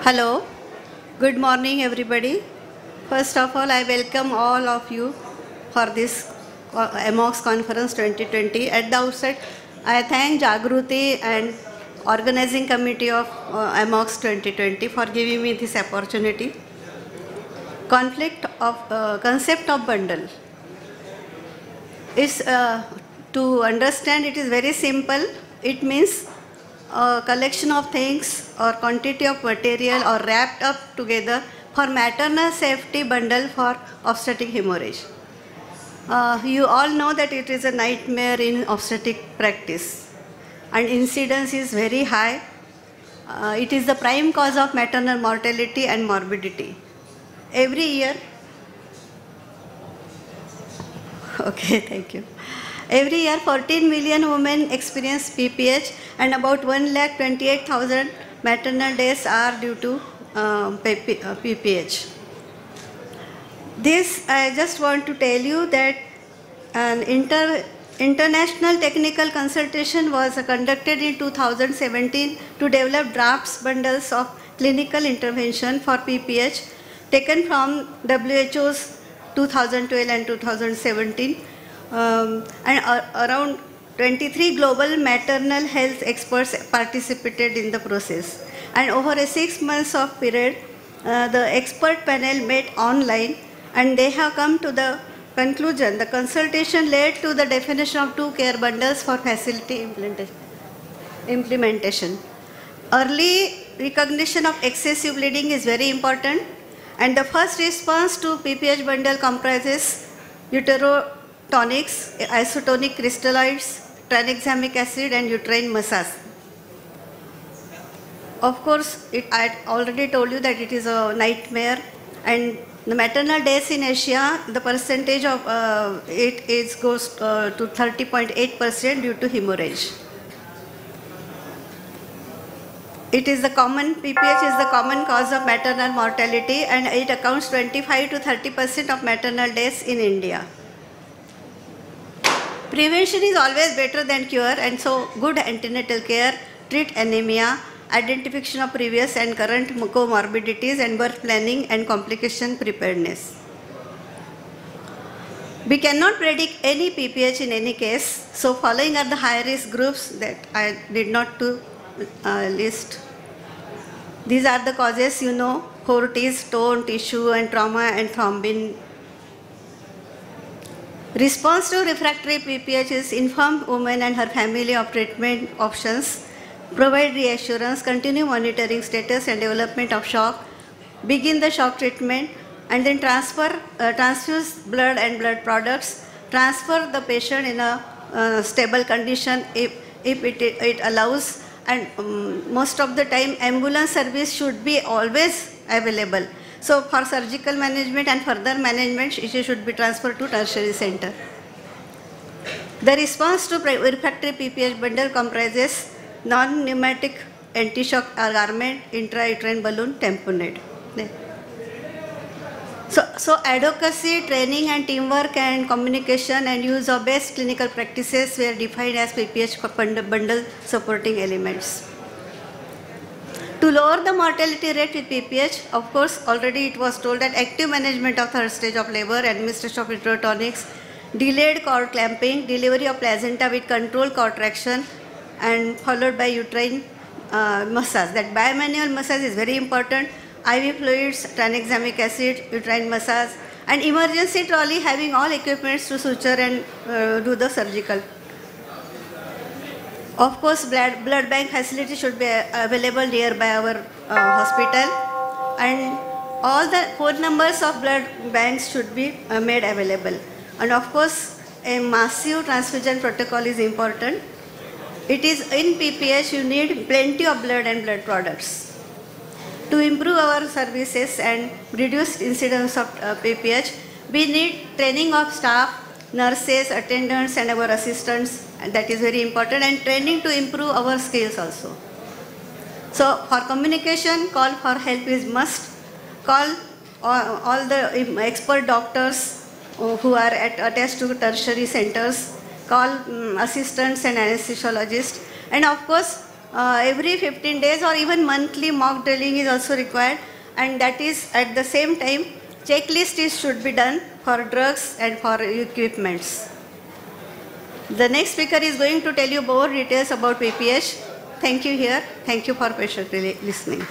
Hello, good morning everybody. First of all, I welcome all of you for this AMOX Conference 2020. At the outset, I thank Jagruti and organizing committee of AMOX 2020 for giving me this opportunity. Concept of bundle is to understand it is very simple. It means a collection of things or quantity of material or wrapped up together for maternal safety bundle for obstetric hemorrhage. You all know that it is a nightmare in obstetric practice and incidence is very high. It is the prime cause of maternal mortality and morbidity. Every year, okay, thank you. Every year, 14 million women experience PPH and about 1,28,000 maternal deaths are due to PPH. This, I just want to tell you that an international technical consultation was conducted in 2017 to develop drafts bundles of clinical intervention for PPH taken from WHO's 2012 and 2017. Around 23 global maternal health experts participated in the process. And over a 6 months of period, the expert panel met online and they have come to the conclusion. The consultation led to the definition of 2 care bundles for facility implementation. Early recognition of excessive bleeding is very important, and the first response to PPH bundle comprises uterotonics, isotonic crystalloids, tranexamic acid and uterine massage. Of course, I already told you that it is a nightmare, and the maternal deaths in Asia, the percentage of it goes to 30.8% due to hemorrhage. It is the common, PPH is the common cause of maternal mortality and it accounts 25 to 30% of maternal deaths in India. Prevention is always better than cure, and so good antenatal care, treat anemia, identification of previous and current comorbidities and birth planning and complication preparedness. We cannot predict any PPH in any case, so following are the high risk groups that I did not to list. These are the causes, you know, fortis, stone, tissue and trauma and thrombin. Response to refractory PPH is inform woman and her family of treatment options, provide reassurance, continue monitoring status and development of shock, begin the shock treatment and then transfuse blood and blood products, transfer the patient in a stable condition if it allows, and most of the time ambulance service should be always available. So for surgical management and further management, she should be transferred to tertiary center. The response to refractory PPH bundle comprises non-pneumatic anti-shock garment, intrauterine balloon, tamponade. So advocacy, training and teamwork and communication and use of best clinical practices were defined as PPH bundle supporting elements. To lower the mortality rate with PPH, of course, already it was told that active management of third stage of labor, administration of uterotonics, delayed cord clamping, delivery of placenta with controlled contraction, and followed by uterine massage. That bimanual massage is very important. IV fluids, tranexamic acid, uterine massage, and emergency trolley having all equipments to suture and do the surgical. Of course, blood bank facility should be available nearby our hospital, and all the phone numbers of blood banks should be made available. And of course, a massive transfusion protocol is important. It is in PPH you need plenty of blood and blood products. To improve our services and reduce incidence of PPH, we need training of staff, nurses, attendants and our assistants, and that is very important, and training to improve our skills also. So for communication, call for help is must. Call all the expert doctors who are attached to tertiary centers, call assistants and anesthesiologists, and of course every 15 days or even monthly mock drilling is also required, and that is at the same time checklist should be done for drugs and for equipments. The next speaker is going to tell you more details about PPH. Thank you here. Thank you for patiently listening.